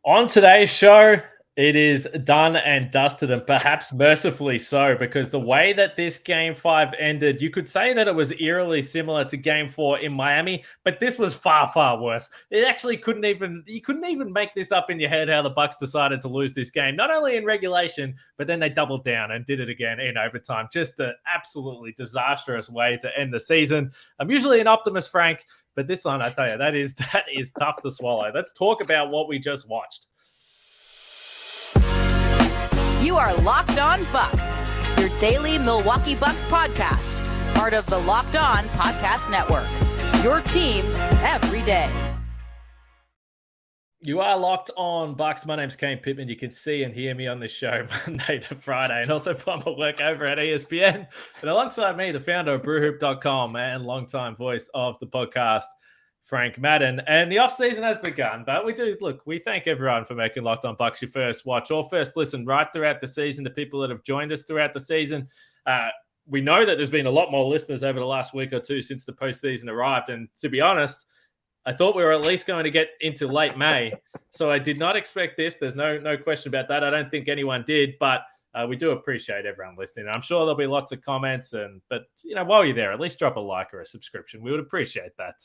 On today's show, it is done and dusted, and perhaps mercifully so, because the way that this game five ended, you could say that it was eerily similar to game four in Miami, but this was far, far worse. It actually you couldn't even make this up in your head how the Bucks decided to lose this game, not only in regulation, but then they doubled down and did it again in overtime. Just an absolutely disastrous way to end the season. I'm usually an optimist, Frank, but this one, I tell you, that is tough to swallow. Let's talk about what we just watched. You are Locked On Bucks, your daily Milwaukee Bucks podcast, part of the Locked On Podcast Network. Your team every day. You are Locked On Bucks. My name's Kane Pittman. You can see and hear me on this show Monday to Friday, and also find my work over at ESPN. And alongside me, the founder of brewhoop.com and longtime voice of the podcast, Frank Madden. And the offseason has begun, but we thank everyone for making Locked On Bucks your first watch or first listen right throughout the season. The people that have joined us throughout the season. We know that there's been a lot more listeners over the last week or two since the postseason arrived. And to be honest, I thought we were at least going to get into late May. So I did not expect this. There's no question about that. I don't think anyone did, but we do appreciate everyone listening. I'm sure there'll be lots of comments, but while you're there, at least drop a like or a subscription. We would appreciate that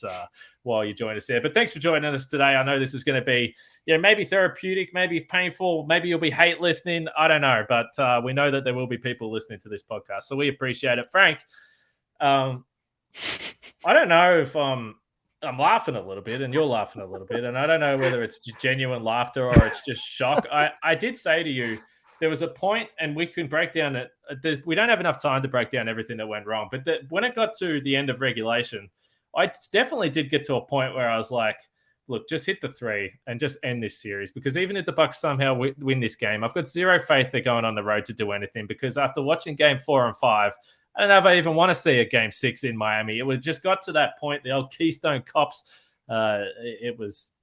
while you join us here. But thanks for joining us today. I know this is going to be, maybe therapeutic, maybe painful, maybe you'll be hate listening. I don't know, but we know that there will be people listening to this podcast, so we appreciate it. Frank, I don't know if I'm laughing a little bit and you're laughing a little bit, and I don't know whether it's genuine laughter or it's just shock. I did say to you, there was a point, and we can break down it. We don't have enough time to break down everything that went wrong, but when it got to the end of regulation, I definitely did get to a point where I was like, look, just hit the three and just end this series, because even if the Bucks somehow win this game, I've got zero faith they're going on the road to do anything, because after watching game 4 and 5, I don't know if I even want to see a game 6 in Miami. It was just got to that point, the old Keystone Cops. It was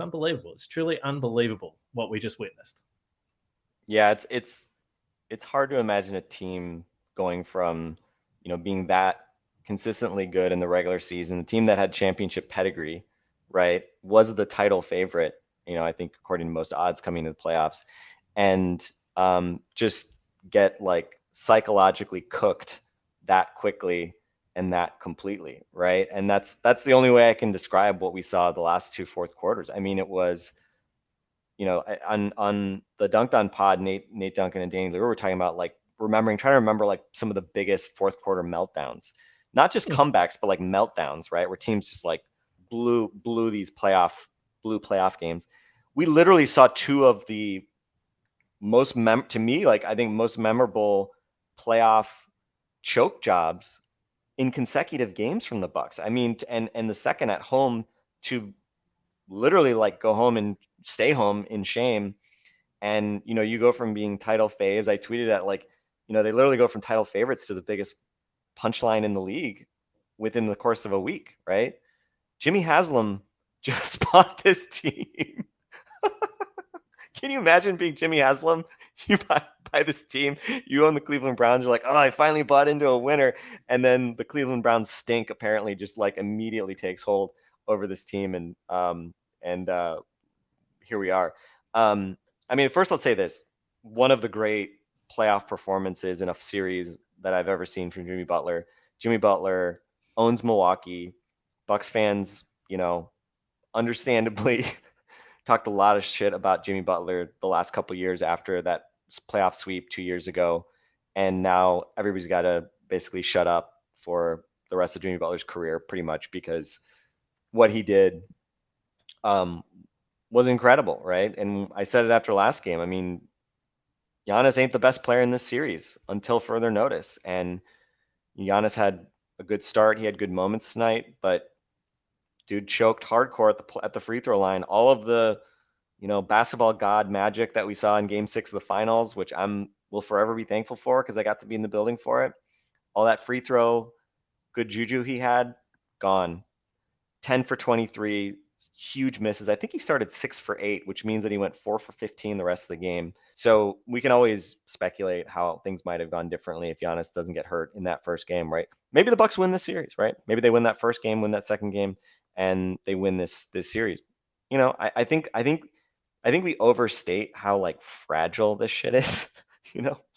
unbelievable. It's truly unbelievable what we just witnessed. Yeah, it's hard to imagine a team going from, being that consistently good in the regular season, the team that had championship pedigree, right, was the title favorite, I think according to most odds coming into the playoffs, and just get like psychologically cooked that quickly and that completely, right? And that's the only way I can describe what we saw the last two fourth quarters. I mean, it was, on the Dunked On pod, Nate Duncan and Danny Leroux were talking about trying to remember like some of the biggest fourth quarter meltdowns, not just comebacks, but like meltdowns, right? Where teams just like blew these playoff games. We literally saw two of the most I think most memorable playoff choke jobs in consecutive games from the Bucks. I mean, and the second at home to literally like go home and stay home in shame. And, you go from being title faves. I tweeted at they literally go from title favorites to the biggest punchline in the league within the course of a week, right? Jimmy Haslam just bought this team. Can you imagine being Jimmy Haslam? You buy this team, you own the Cleveland Browns, you're like, oh, I finally bought into a winner. And then the Cleveland Browns stink apparently just like immediately takes hold over this team. And here we are. I mean, first let's say this. One of the great playoff performances in a series that I've ever seen from Jimmy Butler. Jimmy Butler owns Milwaukee. Bucks fans, understandably talked a lot of shit about Jimmy Butler the last couple of years after that playoff sweep 2 years ago. And now everybody's got to basically shut up for the rest of Jimmy Butler's career, pretty much, because what he did was incredible, right? And I said it after last game. I mean, Giannis ain't the best player in this series until further notice. And Giannis had a good start. He had good moments tonight, but dude choked hardcore at the free throw line. All of the, basketball god magic that we saw in game 6 of the finals, which will forever be thankful for because I got to be in the building for it. All that free throw, good juju he had, gone. 10 for 23, huge misses. I think he started 6 for 8, which means that he went 4 for 15 the rest of the game. So we can always speculate how things might have gone differently if Giannis doesn't get hurt in that first game, right? Maybe the Bucks win this series, right? Maybe they win that first game, win that second game, and they win this series. I think I think we overstate how like fragile this shit is.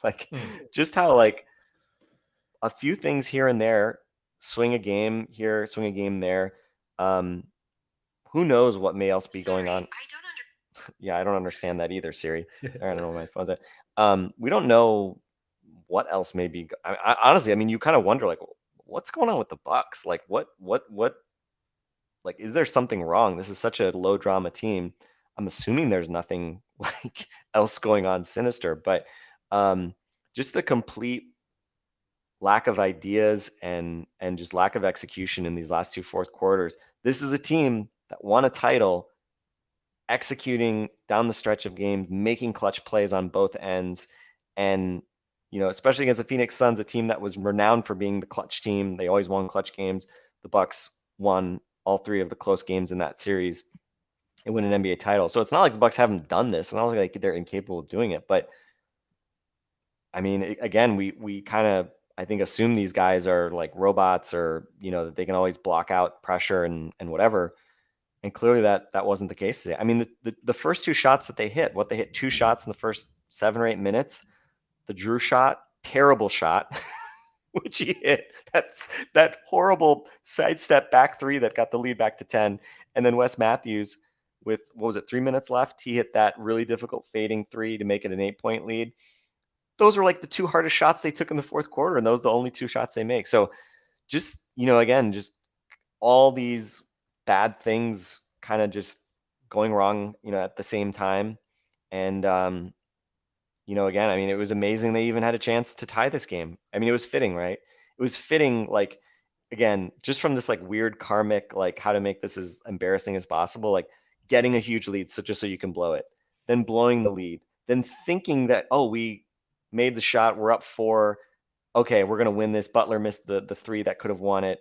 Like just how like a few things here and there, swing a game here, swing a game there. Who knows what may else be going on? Yeah, I don't understand that either, Siri. Sorry, I don't know where my phone's at. We don't know what else may be. Honestly, I mean, you kind of wonder like, what's going on with the Bucks? Like, what? Like, is there something wrong? This is such a low drama team. I'm assuming there's nothing like else going on sinister, but just the complete lack of ideas and just lack of execution in these last two fourth quarters. This is a team that won a title, executing down the stretch of games, making clutch plays on both ends, and especially against the Phoenix Suns, a team that was renowned for being the clutch team. They always won clutch games. The Bucks won all three of the close games in that series and win an NBA title. So it's not like the Bucks haven't done this. It's not like they're incapable of doing it. But I mean, again, we kind of, I think, assume these guys are like robots, or that they can always block out pressure and whatever. And clearly that wasn't the case today. I mean, the first two shots that they hit, they hit two shots in the first 7 or 8 minutes. The Drew shot, terrible shot, which he hit. That's that horrible sidestep back three that got the lead back to 10. And then Wes Matthews with, 3 minutes left, he hit that really difficult fading three to make it an 8-point lead. Those were like the two hardest shots they took in the fourth quarter, and those are the only two shots they make. So just, again, just all these bad things kind of just going wrong, at the same time. And, again, I mean, it was amazing they even had a chance to tie this game. I mean, it was fitting, right? It was fitting, like, again, just from this like weird karmic, like how to make this as embarrassing as possible, like getting a huge lead so you can blow it, then blowing the lead, then thinking that, oh, we made the shot, we're up 4, okay, we're going to win this. Butler missed the three that could have won it.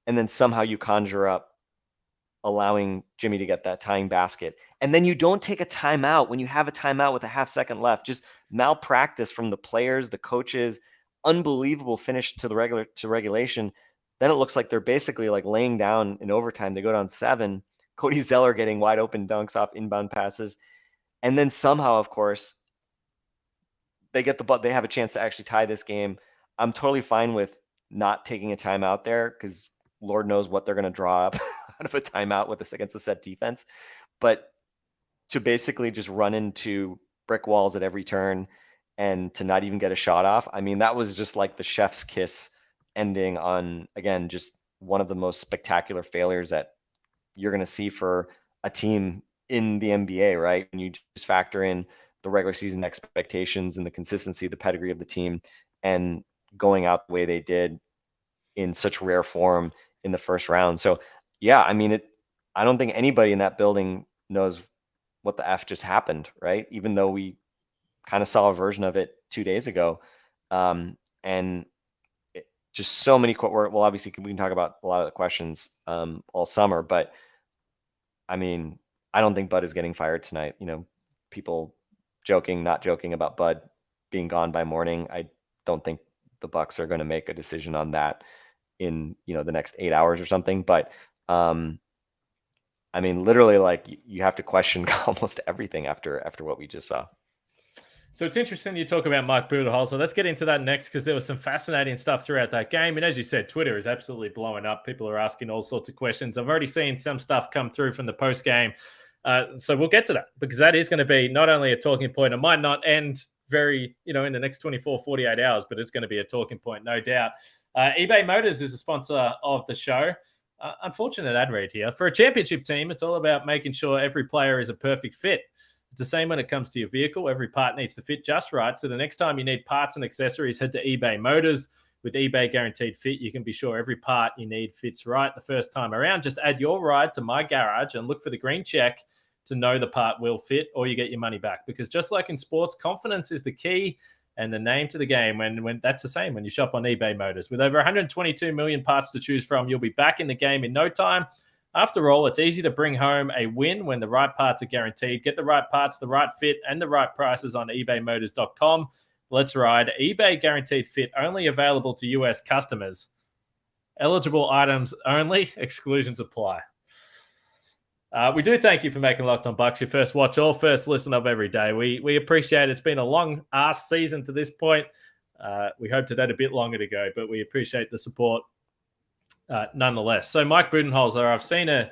And then somehow you conjure up allowing Jimmy to get that tying basket. And then you don't take a timeout when you have a timeout with a half second left. Just malpractice from the players, the coaches, unbelievable finish to regulation. Then it looks like they're basically like laying down in overtime. They go down 7. Cody Zeller getting wide open dunks off inbound passes. And then somehow, of course, they have a chance to actually tie this game. I'm totally fine with not taking a timeout there, because Lord knows what they're going to draw up out of a timeout against a set defense. But to basically just run into brick walls at every turn and to not even get a shot off, I mean, that was just like the chef's kiss ending on, again, just one of the most spectacular failures that you're going to see for a team in the NBA, right? When you just factor in the regular season expectations and the consistency, the pedigree of the team, and going out the way they did in such rare form in the first round. So yeah, I mean, I don't think anybody in that building knows what the F just happened, right? Even though we kind of saw a version of it 2 days ago. And just so many, well, obviously we can talk about a lot of the questions all summer, but I mean, I don't think Bud is getting fired tonight. People joking, not joking about Bud being gone by morning. I don't think the Bucks are going to make a decision on that in, the next 8 hours or something. But I mean, literally, like, you have to question almost everything after what we just saw. So it's interesting you talk about Mike Budenholzer. Let's get into that next, because there was some fascinating stuff throughout that game. And as you said, Twitter is absolutely blowing up. People are asking all sorts of questions. I've already seen some stuff come through from the post game. So we'll get to that, because that is going to be not only a talking point. It might not end very, in the next 24, 48 hours, but it's going to be a talking point, no doubt. eBay Motors is a sponsor of the show. Unfortunate ad read here. For a championship team, it's all about making sure every player is a perfect fit. It's the same when it comes to your vehicle. Every part needs to fit just right. So the next time you need parts and accessories, head to eBay Motors. With eBay Guaranteed Fit, you can be sure every part you need fits right the first time around. Just add your ride to My Garage and look for the green check to know the part will fit, or you get your money back. Because just like in sports, confidence is the key and the name to the game. When that's the same when you shop on eBay Motors. With over 122 million parts to choose from, you'll be back in the game in no time. After all, it's easy to bring home a win when the right parts are guaranteed. Get the right parts, the right fit, and the right prices on ebaymotors.com. Let's ride. eBay Guaranteed Fit, only available to U.S. customers. Eligible items only. Exclusions apply. We do thank you for making Locked On Bucks your first watch or first listen of every day. We appreciate it. It's been a long ass season to this point. We hoped it had a bit longer to go, but we appreciate the support nonetheless. So Mike Budenholzer, I've seen a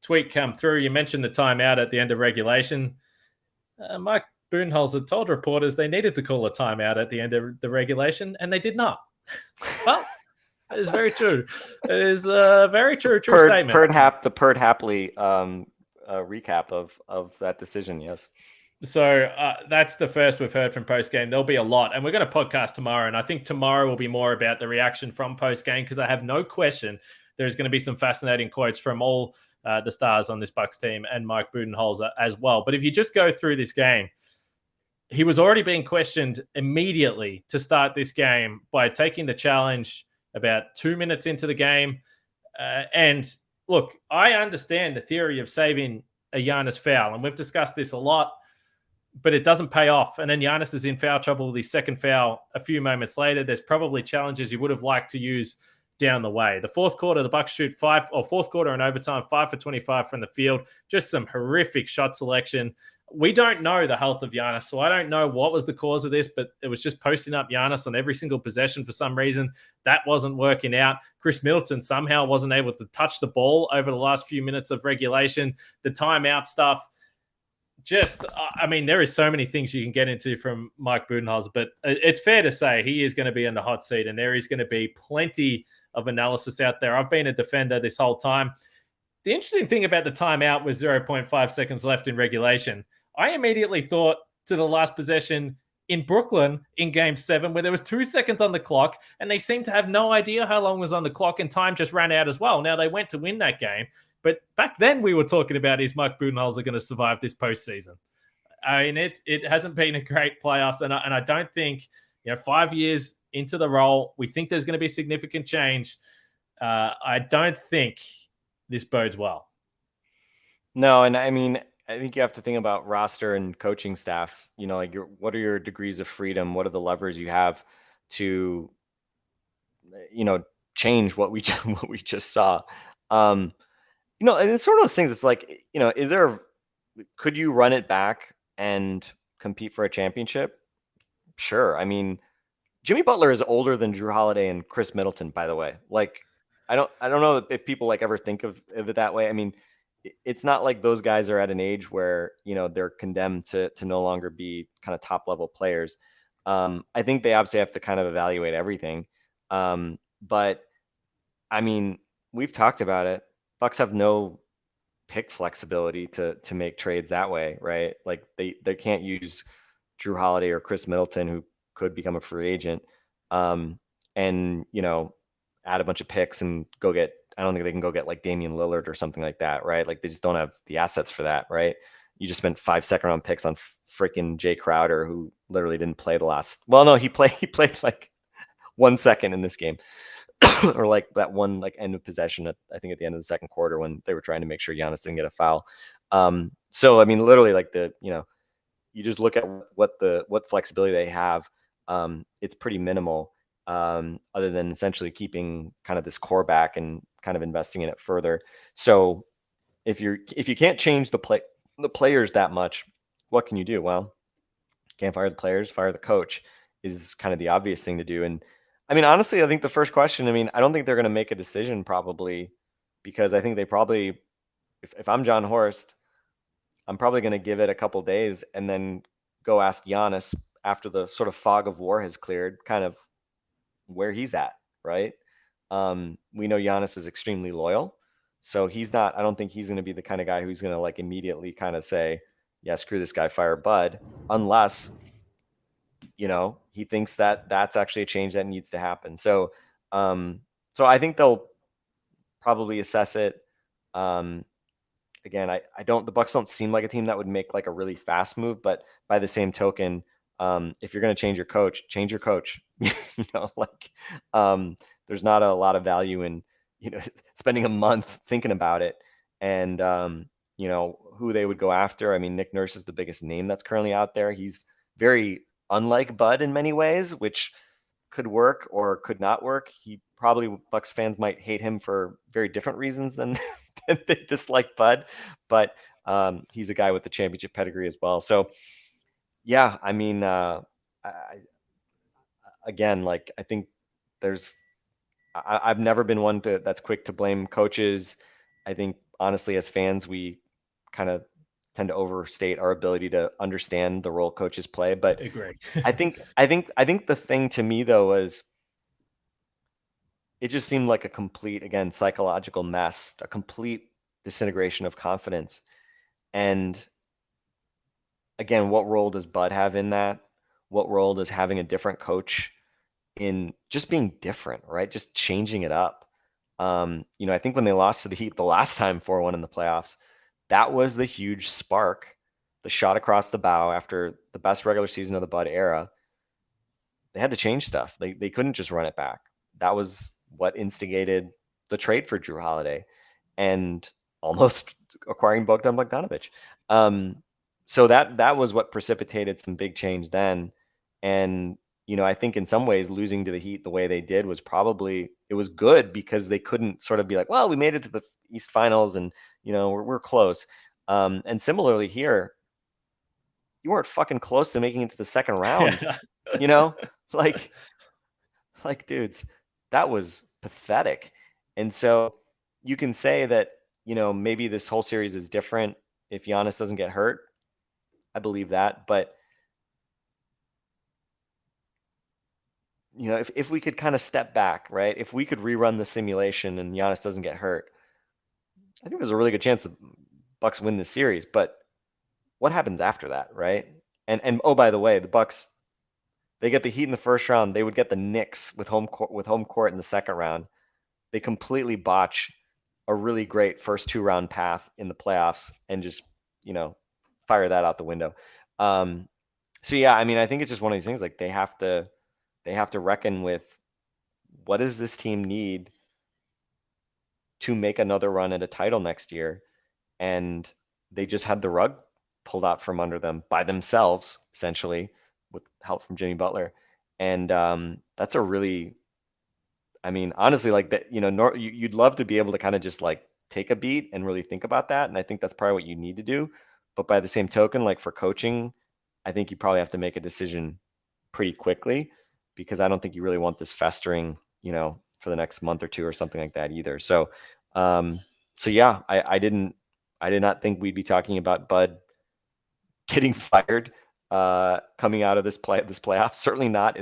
tweet come through. You mentioned the timeout at the end of regulation. Mike Budenholzer told reporters they needed to call a timeout at the end of the regulation, and they did not. Well, that is very true. It is a very true statement. The Perd Hapley recap of that decision, yes. So that's the first we've heard from postgame. There'll be a lot, and we're going to podcast tomorrow, and I think tomorrow will be more about the reaction from postgame, because I have no question there's going to be some fascinating quotes from all the stars on this Bucks team and Mike Budenholzer as well. But if you just go through this game, he was already being questioned immediately to start this game by taking the challenge about 2 minutes into the game. And look, I understand the theory of saving a Giannis foul, and we've discussed this a lot, but it doesn't pay off. And then Giannis is in foul trouble with his second foul a few moments later. There's probably challenges you would have liked to use down the way. The fourth quarter, the Bucks shoot fourth quarter and overtime, 5 for 25 from the field. Just some horrific shot selection. We don't know the health of Giannis, so I don't know what was the cause of this, but it was just posting up Giannis on every single possession for some reason. That wasn't working out. Chris Middleton somehow wasn't able to touch the ball over the last few minutes of regulation. The timeout stuff, there is so many things you can get into from Mike Budenholzer, but it's fair to say he is going to be in the hot seat, and there is going to be plenty of analysis out there. I've been a defender this whole time. The interesting thing about the timeout was 0.5 seconds left in regulation. I immediately thought to the last possession in Brooklyn in Game 7, where there was 2 seconds on the clock, and they seemed to have no idea how long was on the clock, and time just ran out as well. Now, they went to win that game, but back then we were talking about, is Mike Budenholzer going to survive this postseason? I mean, it hasn't been a great playoffs, and I don't think, 5 years into the role, we think there's going to be significant change. I don't think this bodes well. No, and I mean, I think you have to think about roster and coaching staff. What are your degrees of freedom? What are the levers you have to, change what we just saw? And it's sort of those things. It's like, could you run it back and compete for a championship? Sure. I mean, Jimmy Butler is older than Drew Holiday and Chris Middleton, by the way. Like, I don't know if people ever think of it that way. I mean, it's not like those guys are at an age where, they're condemned to no longer be kind of top level players. I think they obviously have to kind of evaluate everything. But I mean, we've talked about it. Bucks have no pick flexibility to make trades that way, right? Like they can't use Drew Holiday or Chris Middleton, who could become a free agent, and add a bunch of picks and go get. I don't think they can go get like Damian Lillard or something like that, right? Like they just don't have the assets for that, right? You just spent 5 second-round picks on freaking Jay Crowder, who literally didn't play the last. Well, no, he played like 1 second in this game, or like that one like end of possession I think at the end of the second quarter when they were trying to make sure Giannis didn't get a foul. So I mean, literally, like you just look at what flexibility they have. It's pretty minimal, other than essentially keeping kind of this core back and kind of investing in it further. So if you can't change the players that much, what can you do? Well, can't fire the players, fire the coach is kind of the obvious thing to do. And I mean, honestly, I think the first question, I mean, I don't think they're going to make a decision probably, because I think they probably, if I'm John Horst, I'm probably going to give it a couple days and then go ask Giannis after the sort of fog of war has cleared, kind of where he's at, right? We know Giannis is extremely loyal, so I don't think he's going to be the kind of guy who's going to like immediately kind of say, yeah, screw this guy, fire Bud, unless, he thinks that that's actually a change that needs to happen. So I think they'll probably assess it. Again, the Bucks don't seem like a team that would make like a really fast move, but by the same token, if you're going to change your coach, change your coach. There's not a lot of value in, spending a month thinking about it and, who they would go after. I mean, Nick Nurse is the biggest name that's currently out there. He's very unlike Bud in many ways, which could work or could not work. He probably Bucks fans might hate him for very different reasons than, than they dislike Bud, but he's a guy with the championship pedigree as well. So yeah, I mean, again, like I think there's I've never been one that's quick to blame coaches. I think honestly, as fans, we kind of tend to overstate our ability to understand the role coaches play. But Agree. I think the thing to me though was it just seemed like a complete, again, psychological mess, a complete disintegration of confidence. And again, what role does Bud have in that? What role does having a different coach in just being different, right? Just changing it up. I think when they lost to the Heat the last time 4-1 in the playoffs, that was the huge spark, the shot across the bow after the best regular season of the Bud era. They had to change stuff. They couldn't just run it back. That was what instigated the trade for Drew Holiday and almost acquiring Bogdan Bogdanovic. So that was what precipitated some big change then. And I think in some ways losing to the Heat the way they did was it was good because they couldn't sort of be like, well, we made it to the East Finals and we're close. And similarly here, you weren't fucking close to making it to the second round. Yeah. Like dudes, that was pathetic. And so you can say that maybe this whole series is different if Giannis doesn't get hurt. I believe that, but if we could kind of step back, right? If we could rerun the simulation and Giannis doesn't get hurt, I think there's a really good chance the Bucks win this series. But what happens after that, right? And oh, by the way, the Bucks, they get the Heat in the first round. They would get the Knicks with home court in the second round. They completely botch a really great first 2-round path in the playoffs and just fire that out the window. So yeah, I mean, I think it's just one of these things. Like they have to reckon with what does this team need to make another run at a title next year, and they just had the rug pulled out from under them by themselves, essentially, with help from Jimmy Butler. And that's a really, I mean, honestly, like that, you'd love to be able to kind of just like take a beat and really think about that. And I think that's probably what you need to do. But by the same token, like for coaching, I think you probably have to make a decision pretty quickly because I don't think you really want this festering, for the next month or two or something like that either. So, yeah, I did not think we'd be talking about Bud getting fired coming out of this playoff. Certainly not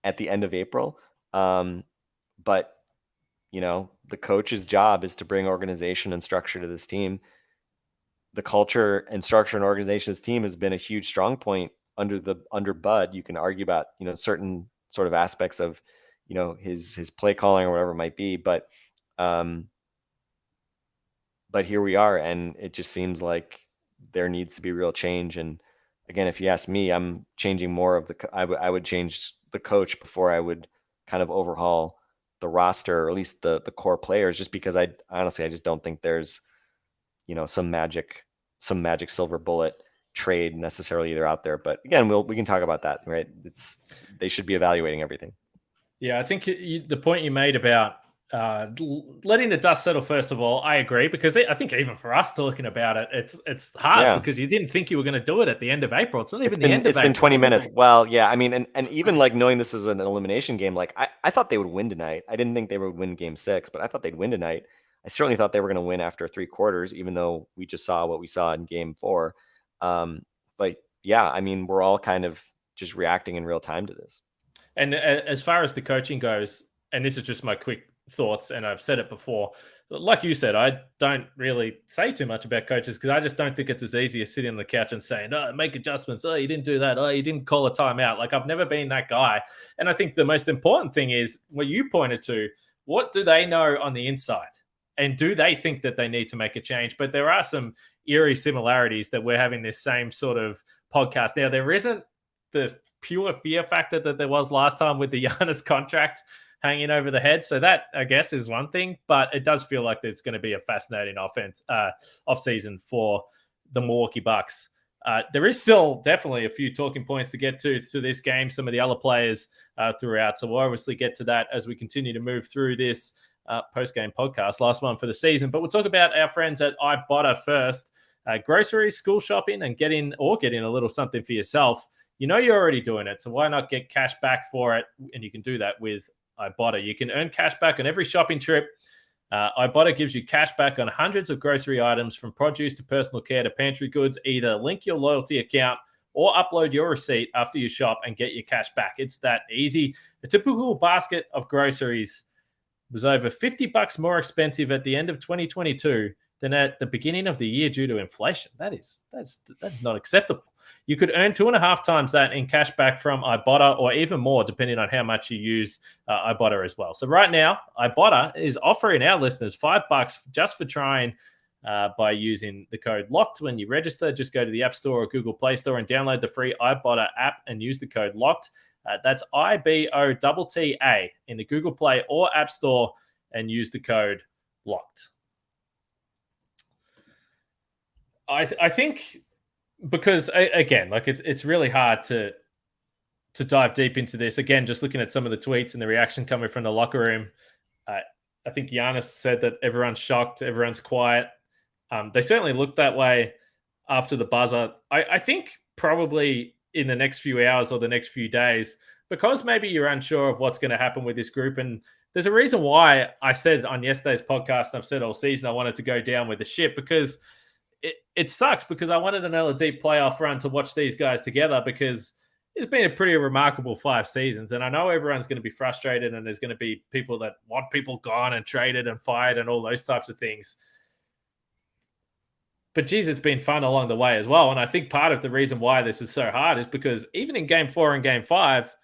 at the end of April. But the coach's job is to bring organization and structure to this team. The culture and structure and organization of this team has been a huge strong point under Bud. You can argue about certain sort of aspects of his play calling or whatever it might be, but here we are, and it just seems like there needs to be real change. And again, if you ask me, I'm changing more of I would change the coach before I would kind of overhaul the roster, or at least the core players, just because I just don't think there's some magic silver bullet trade necessarily either out there. But again, we can talk about that, right? They should be evaluating everything. Yeah, I think the point you made about letting the dust settle, first of all, I agree, because I think even for us talking about it, it's hard because you didn't think you were going to do it at the end of April. It's not even the end of April. It's been 20 minutes. Well, yeah, I mean, and even like knowing this is an elimination game, like I thought they would win tonight. I didn't think they would win game 6, but I thought they'd win tonight. I certainly thought they were going to win after 3 quarters, even though we just saw what we saw in game 4. But yeah, I mean, we're all kind of just reacting in real time to this. And as far as the coaching goes, and this is just my quick thoughts, and I've said it before, like you said, I don't really say too much about coaches because I just don't think it's as easy as sitting on the couch and saying, oh, make adjustments. Oh, you didn't do that. Oh, you didn't call a timeout. Like, I've never been that guy. And I think the most important thing is what you pointed to. What do they know on the inside? And do they think that they need to make a change? But there are some eerie similarities that we're having this same sort of podcast. Now, there isn't the pure fear factor that there was last time with the Giannis contract hanging over the head. So that, I guess, is one thing. But it does feel like there's going to be a fascinating off-season for the Milwaukee Bucks. There is still definitely a few talking points to get to this game, some of the other players throughout. So we'll obviously get to that as we continue to move through this post-game podcast, last one for the season. But we'll talk about our friends at Ibotta first. Groceries, school shopping, and getting a little something for yourself. You know you're already doing it, so why not get cash back for it? And you can do that with Ibotta. You can earn cash back on every shopping trip. Ibotta gives you cash back on hundreds of grocery items, from produce to personal care to pantry goods. Either link your loyalty account or upload your receipt after you shop and get your cash back. It's that easy. A typical basket of groceries was over $50 more expensive at the end of 2022 than at the beginning of the year due to inflation. That's not acceptable. You could earn 2.5 times that in cash back from Ibotta, or even more, depending on how much you use Ibotta as well. So right now, Ibotta is offering our listeners $5 just for trying by using the code LOCKED when you register. Just go to the App Store or Google Play Store and download the free Ibotta app and use the code LOCKED. That's IBOTTA in the Google Play or App Store, and use the code LOCKED. I think, because again, like it's really hard to dive deep into this. Again, just looking at some of the tweets and the reaction coming from the locker room, I think Giannis said that everyone's shocked, everyone's quiet. They certainly looked that way after the buzzer. I think probably in the next few hours or the next few days, because maybe you're unsure of what's going to happen with this group. And there's a reason why I said on yesterday's podcast, and I've said all season, I wanted to go down with the ship, because it sucks, because I wanted another deep playoff run to watch these guys together, because it's been a pretty remarkable 5 seasons. And I know everyone's going to be frustrated, and there's going to be people that want people gone and traded and fired and all those types of things. But geez, it's been fun along the way as well. And I think part of the reason why this is so hard is because even in game 4 and game 5,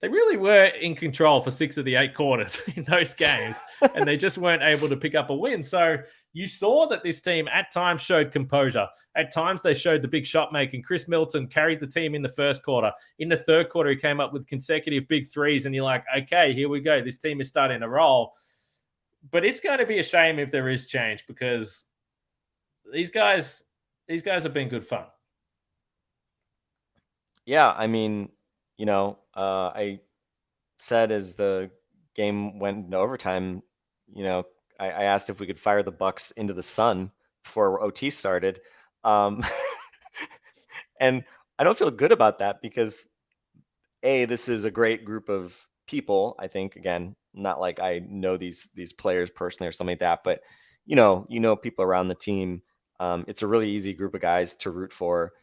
they really were in control for 6 of the 8 quarters in those games, and they just weren't able to pick up a win. So you saw that this team at times showed composure. At times they showed the big shot making. Chris Middleton carried the team in the first quarter. In the third quarter, he came up with consecutive big threes, and you're like, okay, here we go. This team is starting to roll. But it's going to be a shame if there is change, because these guys have been good fun. Yeah, I mean, I said as the game went into overtime, I asked if we could fire the Bucks into the sun before OT started. And I don't feel good about that, because this is a great group of people. I think, again, not like I know these players personally or something like that, but people around the team. It's a really easy group of guys to root for,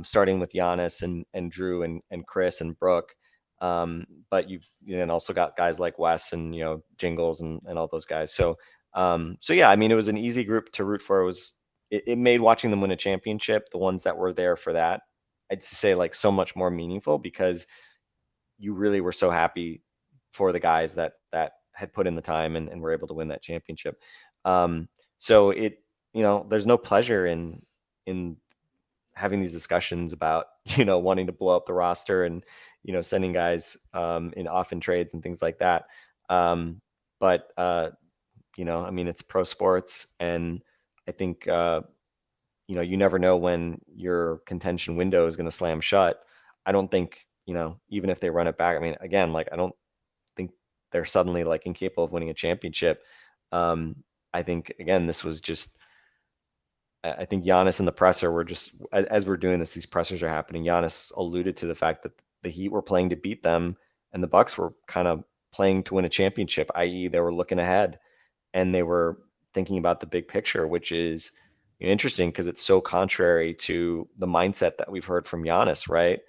starting with Giannis and Drew and Chris and Brooke. But you've also got guys like Wes and Jingles and all those guys. So yeah, I mean, it was an easy group to root for. It made watching them win a championship, the ones that were there for that, I'd say, like, so much more meaningful, because you really were so happy for the guys that had put in the time and were able to win that championship. So there's no pleasure in having these discussions about, wanting to blow up the roster and, sending guys in trades and things like that. But I mean, it's pro sports, and I think, you never know when your contention window is going to slam shut. I don't think, even if they run it back, I mean, again, like, I don't think they're suddenly, like, incapable of winning a championship. I think, again, this was just, I think Giannis and the presser were just, as we're doing this, these pressers are happening. Giannis alluded to the fact that the Heat were playing to beat them, and the Bucks were kind of playing to win a championship, i.e. they were looking ahead, and they were thinking about the big picture, which is interesting, because it's so contrary to the mindset that we've heard from Giannis, right?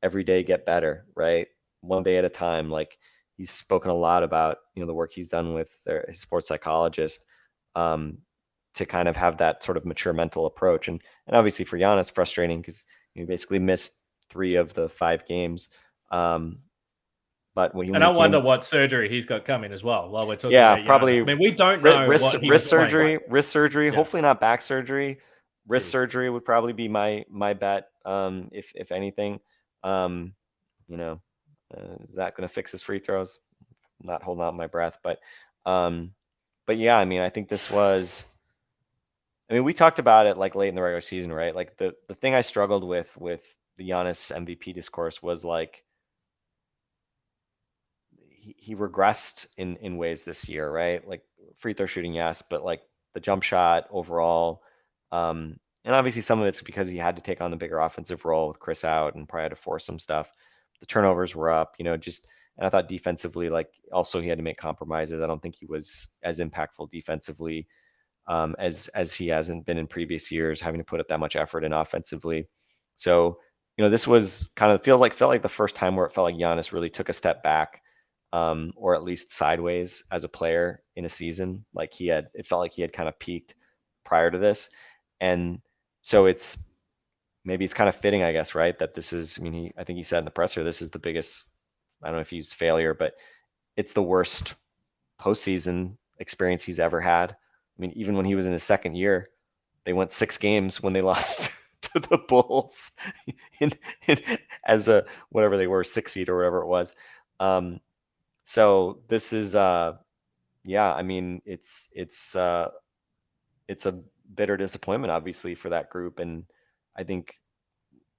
Every day get better, right? One day at a time. Like, he's spoken a lot about, the work he's done with his sports psychologist, to kind of have that sort of mature mental approach. And obviously for Giannis, frustrating, because he basically missed 3 of the 5 games. But I wonder what surgery he's got coming as well. While we're talking about probably. Giannis. I mean, we don't know wrist surgery. Wrist surgery. Yeah. Hopefully not back surgery. Wrist surgery would probably be my bet. If anything, is that going to fix his free throws? I'm not holding out my breath, but yeah, I mean, I think this was. I mean, we talked about it like late in the regular season, right? Like the thing I struggled with the Giannis MVP discourse was like he regressed in ways this year, right? Like free throw shooting, yes, but like the jump shot overall, and obviously some of it's because he had to take on the bigger offensive role with Chris out and probably had to force some stuff. The turnovers were up, just and I thought defensively, like also he had to make compromises. I don't think he was as impactful defensively as he hasn't been in previous years, having to put up that much effort in offensively. So, this was kind of felt like the first time where it felt like Giannis really took a step back, or at least sideways as a player in a season. Like it felt like he had kind of peaked prior to this, and so maybe it's kind of fitting, I guess, right? That this is, I mean, I think he said in the presser, this is the biggest. I don't know if he used failure, but it's the worst postseason experience he's ever had. I mean, even when he was in his second year, they went 6 games when they lost to the Bulls as a whatever they were, 6 seed or whatever it was. So this is yeah, I mean, it's a bitter disappointment obviously for that group, and I think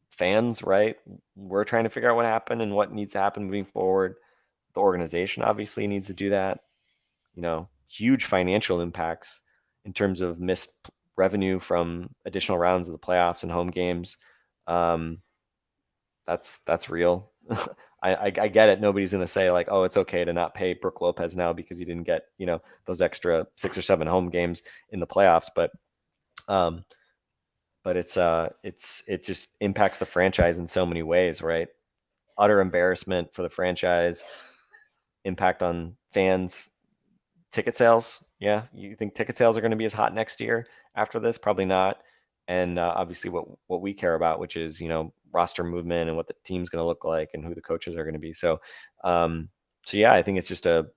fans, right? We're trying to figure out what happened and what needs to happen moving forward. The organization obviously needs to do that. Huge financial impacts in terms of missed revenue from additional rounds of the playoffs and home games. That's real. I get it. Nobody's going to say like, oh, it's okay to not pay Brook Lopez now because you didn't get, those extra 6 or 7 home games in the playoffs. But it just impacts the franchise in so many ways, right? Utter embarrassment for the franchise, impact on fans, ticket sales. Yeah, you think ticket sales are going to be as hot next year after this? Probably not. And obviously, what we care about, which is roster movement and what the team's going to look like and who the coaches are going to be. So, yeah, I think it's just a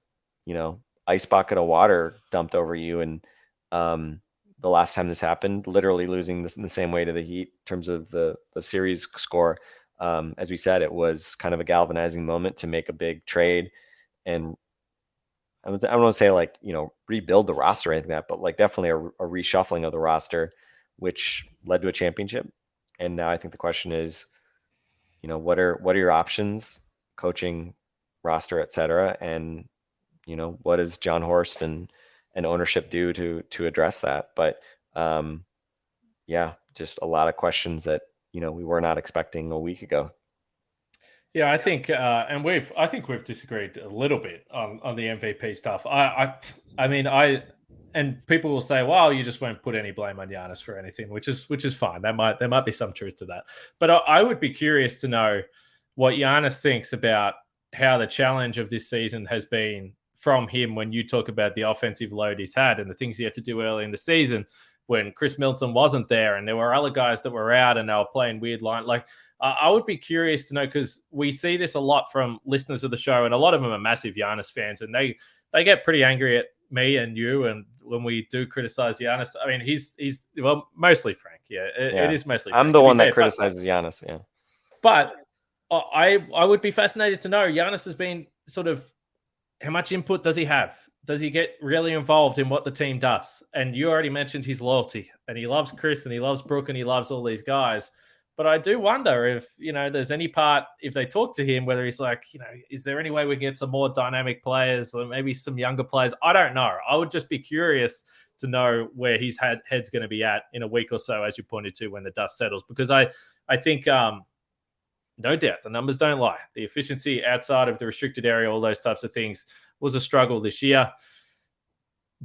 ice bucket of water dumped over you. And the last time this happened, literally losing this in the same way to the Heat in terms of the series score. As we said, it was kind of a galvanizing moment to make a big trade, and I don't want to say like rebuild the roster or anything like that, but like definitely a reshuffling of the roster, which led to a championship. And now I think the question is, what are your options, coaching, roster, et cetera, and what does John Horst and ownership do to address that? But yeah, just a lot of questions that we were not expecting a week ago. Yeah, I think, and I think we've disagreed a little bit on the MVP stuff. I mean, and people will say, "Well, you just won't put any blame on Giannis for anything," which is fine. There might be some truth to that, but I would be curious to know what Giannis thinks about how the challenge of this season has been from him. When you talk about the offensive load he's had and the things he had to do early in the season, when Chris Middleton wasn't there and there were other guys that were out and they were playing weird line, like. I would be curious to know, because we see this a lot from listeners of the show, and a lot of them are massive Giannis fans, and they get pretty angry at me and you, and when we do criticize Giannis. I mean, he's well, mostly Frank. Yeah, it is mostly Frank. I'm the one that criticizes Giannis. Yeah, but I would be fascinated to know, Giannis has been sort of, how much input does he have? Does he get really involved in what the team does? And you already mentioned his loyalty, and he loves Chris, and he loves Brooke, and he loves all these guys. But I do wonder if, there's any part, if they talk to him, whether he's like, is there any way we can get some more dynamic players or maybe some younger players? I don't know. I would just be curious to know where his head's going to be at in a week or so, as you pointed to, when the dust settles. Because I think, no doubt, the numbers don't lie. The efficiency outside of the restricted area, all those types of things, was a struggle this year.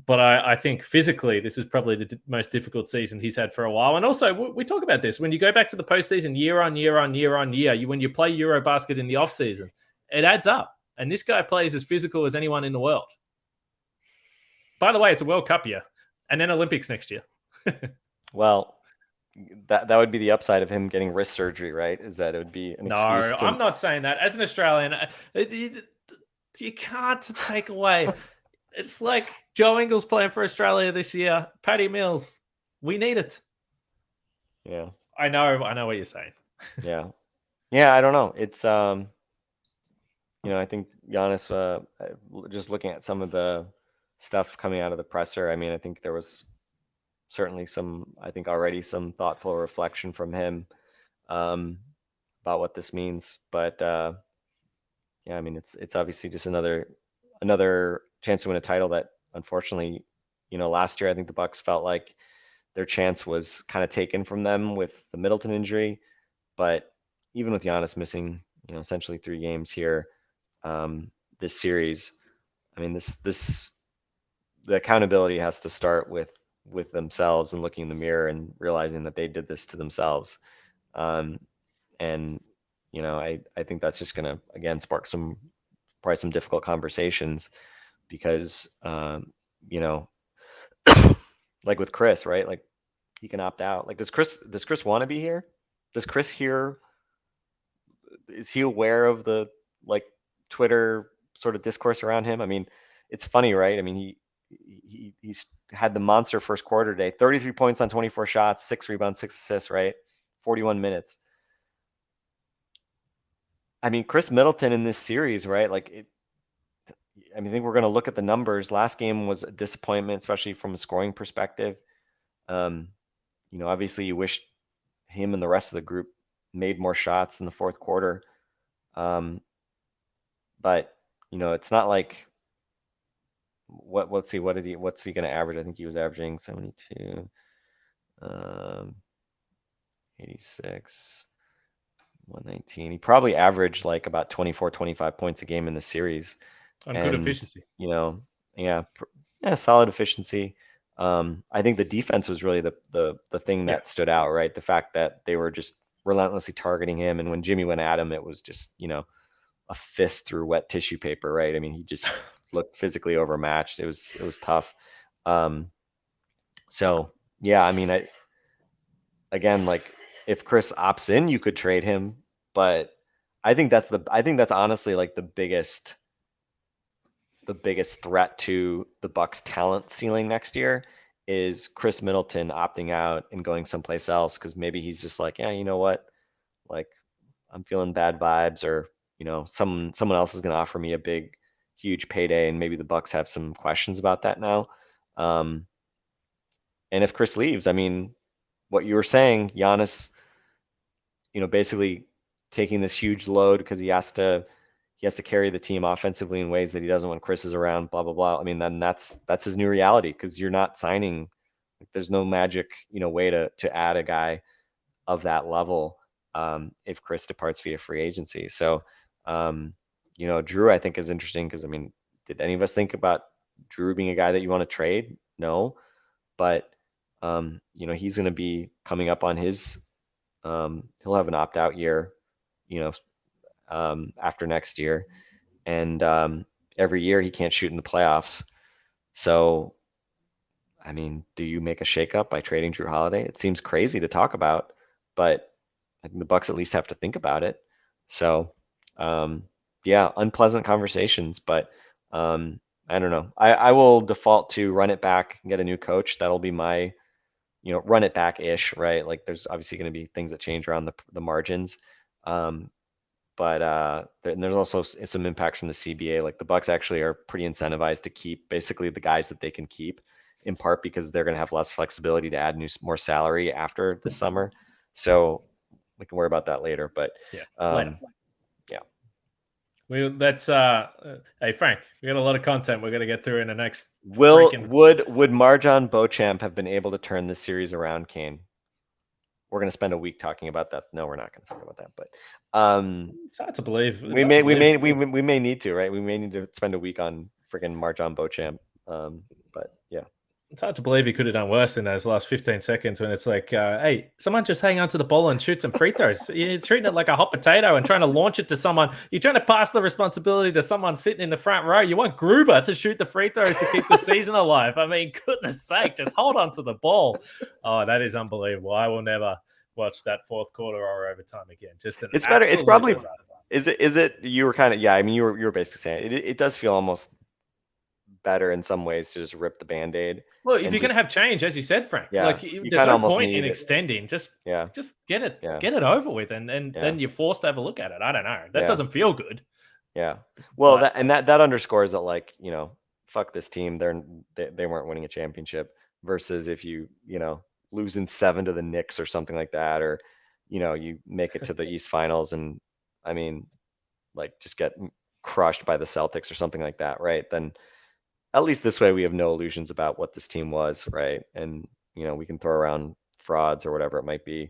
But I think physically, this is probably the most difficult season he's had for a while. And also, we talk about this. When you go back to the postseason year on year, when you play Eurobasket in the offseason, it adds up. And this guy plays as physical as anyone in the world. By the way, it's a World Cup year and then Olympics next year. Well, that would be the upside of him getting wrist surgery, right? Is that it would be an excuse to... I'm not saying that. As an Australian, you can't take away... It's like Joe Ingles playing for Australia this year. Patty Mills. We need it. Yeah. I know what you're saying. Yeah. Yeah, I don't know. It's I think Giannis, just looking at some of the stuff coming out of the presser, I mean, I think there was certainly I think already some thoughtful reflection from him about what this means. But yeah, I mean, it's obviously just another chance to win a title that unfortunately, last year I think the Bucks felt like their chance was kind of taken from them with the Middleton injury. But even with Giannis missing, essentially 3 games here, this series, I mean, the accountability has to start with themselves and looking in the mirror and realizing that they did this to themselves. And I think that's just gonna again spark probably some difficult conversations because like with Chris, right? Like he can opt out. Like does Chris want to be here? Does Chris here? Is he aware of the like Twitter sort of discourse around him? I mean, it's funny, right? I mean, he's had the monster first quarter today, 33 points on 24 shots, 6 rebounds, 6 assists, right? 41 minutes. I mean, Chris Middleton in this series, right? Like I think we're going to look at the numbers. Last game was a disappointment, especially from a scoring perspective. Obviously you wish him and the rest of the group made more shots in the fourth quarter. But it's not like let's see, what's he going to average? I think he was averaging 72, 86, 119. He probably averaged like about 24, 25 points a game in the series. On good efficiency. Solid efficiency. I think the defense was really the thing that stood out, right? The fact that they were just relentlessly targeting him, and when Jimmy went at him, it was just a fist through wet tissue paper, right? I mean, he just looked physically overmatched. It was tough. So yeah, I mean, again, like if Chris opts in, you could trade him, but I think that's honestly like the biggest threat to the Bucks talent ceiling next year is Chris Middleton opting out and going someplace else, because maybe he's just like, yeah, you know what, like I'm feeling bad vibes, or someone else is going to offer me a big, huge payday, and maybe the Bucks have some questions about that now. And if Chris leaves, I mean, what you were saying, Giannis, basically taking this huge load because he has to carry the team offensively in ways that he doesn't when Chris is around, blah, blah, blah. I mean, then that's his new reality, because you're not signing, there's no magic, way to add a guy of that level if Chris departs via free agency. So, Drew, I think is interesting because, I mean, did any of us think about Drew being a guy that you want to trade? No, but, he's going to be coming up on his, he'll have an opt-out year, after next year, and every year he can't shoot in the playoffs. So, I mean, do you make a shakeup by trading Drew Holiday? It seems crazy to talk about, but I think the Bucks at least have to think about it. So, yeah, unpleasant conversations, but I don't know. I will default to run it back and get a new coach. That'll be my, run it back-ish, right? Like there's obviously going to be things that change around the margins. But there's also some impact from the CBA. Like the Bucks actually are pretty incentivized to keep basically the guys that they can keep, in part because they're going to have less flexibility to add more salary after this summer. So we can worry about that later. But later. Yeah. That's hey Frank, we got a lot of content we're going to get through in the next. Would Marjon Beauchamp have been able to turn this series around, Kane? We're going to spend a week talking about that. No, we're not going to talk about that, but it's hard to believe. We may need to, right? We may need to spend a week on freaking Marjon Beauchamp. But yeah. It's hard to believe he could have done worse in those last 15 seconds when it's like, hey, someone just hang on to the ball and shoot some free throws. You're treating it like a hot potato and trying to launch it to someone. You're trying to pass the responsibility to someone sitting in the front row. You want Gruber to shoot the free throws to keep the season alive. I mean, goodness sake, just hold on to the ball. Oh, that is unbelievable. I will never watch that fourth quarter or overtime again. It's better. It's probably, is it, you were kind of, yeah, I mean, you were basically saying it does feel almost better in some ways to just rip the Band-Aid. Well, if you're going to have change, as you said, Frank, like there's no point in extending. Just get it over with, and then you're forced to have a look at it. I don't know. That doesn't feel good. Yeah. Well, that underscores that, like, fuck this team. They weren't winning a championship. versus if you lose in 7 to the Knicks or something like that, or you make it to the East Finals and I mean, like just get crushed by the Celtics or something like that, right? Then at least this way we have no illusions about what this team was, right? And we can throw around frauds or whatever it might be.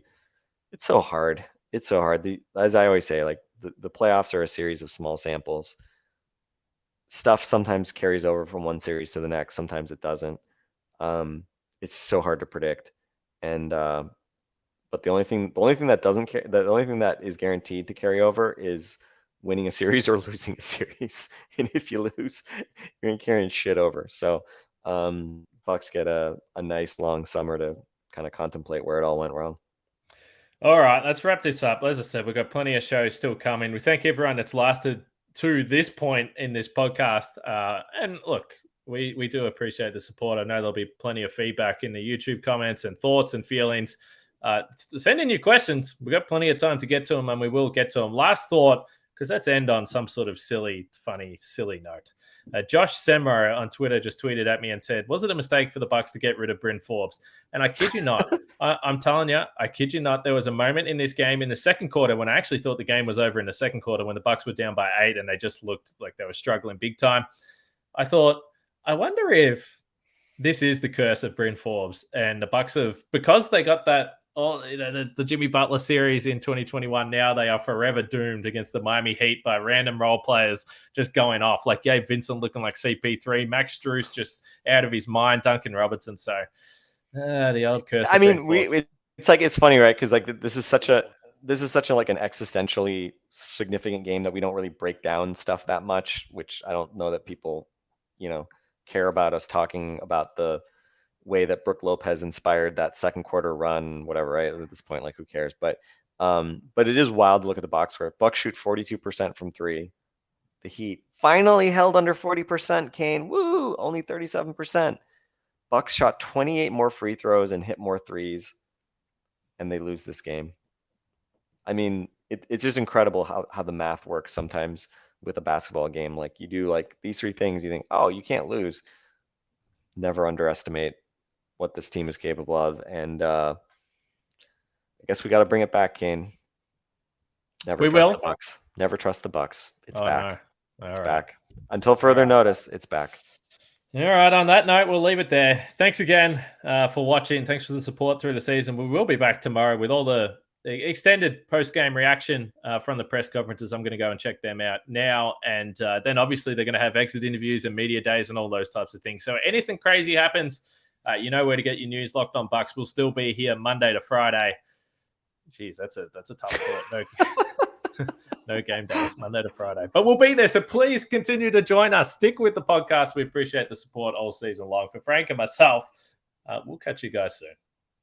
It's so hard. It's so hard. As I always say, like the playoffs are a series of small samples. Stuff sometimes carries over from one series to the next. Sometimes it doesn't. It's so hard to predict. And but the only thing that doesn't the only thing that is guaranteed to carry over is winning a series or losing a series. And if you lose, you're carrying shit over. So Bucks get a nice long summer to kind of contemplate where it all went wrong. All right, let's wrap this up. As I said, we've got plenty of shows still coming. We thank everyone that's lasted to this point in this podcast. And look, we do appreciate the support. I know there'll be plenty of feedback in the YouTube comments and thoughts and feelings. Send in your questions. We've got plenty of time to get to them, and we will get to them. Last thought, because let's end on some sort of silly note. Josh Semro on Twitter just tweeted at me and said, was it a mistake for the Bucks to get rid of Bryn Forbes? And I kid you not, I'm telling you, I kid you not, there was a moment in this game in the second quarter when I actually thought the game was over in the second quarter when the Bucks were down by 8 and they just looked like they were struggling big time. I thought, I wonder if this is the curse of Bryn Forbes and the Bucks because they got that, the Jimmy Butler series in 2021. Now they are forever doomed against the Miami Heat by random role players just going off, like Gabe Vincent looking like CP3, Max Strus just out of his mind, Duncan Robertson. So the old curse. I mean, it's funny, right? Because like this is such a like an existentially significant game that we don't really break down stuff that much, which I don't know that people care about us talking about the way that Brook Lopez inspired that second quarter run, whatever, right? At this point, like who cares? But it is wild to look at the box score. Bucks shoot 42% from 3. The Heat finally held under 40%, Kane. Woo! Only 37%. Bucks shot 28 more free throws and hit more threes, and they lose this game. I mean, it's just incredible how the math works sometimes with a basketball game. Like you do like these 3 things, you think, oh, you can't lose. Never underestimate what this team is capable of. And I guess we got to bring it back, Kane. Never trust the Bucks. Never trust the Bucks. It's back. No. It's back. Until further notice, it's back. All right. On that note, we'll leave it there. Thanks again for watching. Thanks for the support through the season. We will be back tomorrow with all the extended post-game reaction from the press conferences. I'm going to go and check them out now. And then obviously they're going to have exit interviews and media days and all those types of things. So anything crazy happens, you know where to get your news. Locked On Bucks will still be here Monday to Friday. Jeez, that's a tough thought. No game days, Monday to Friday. But we'll be there, so please continue to join us. Stick with the podcast. We appreciate the support all season long. For Frank and myself, we'll catch you guys soon.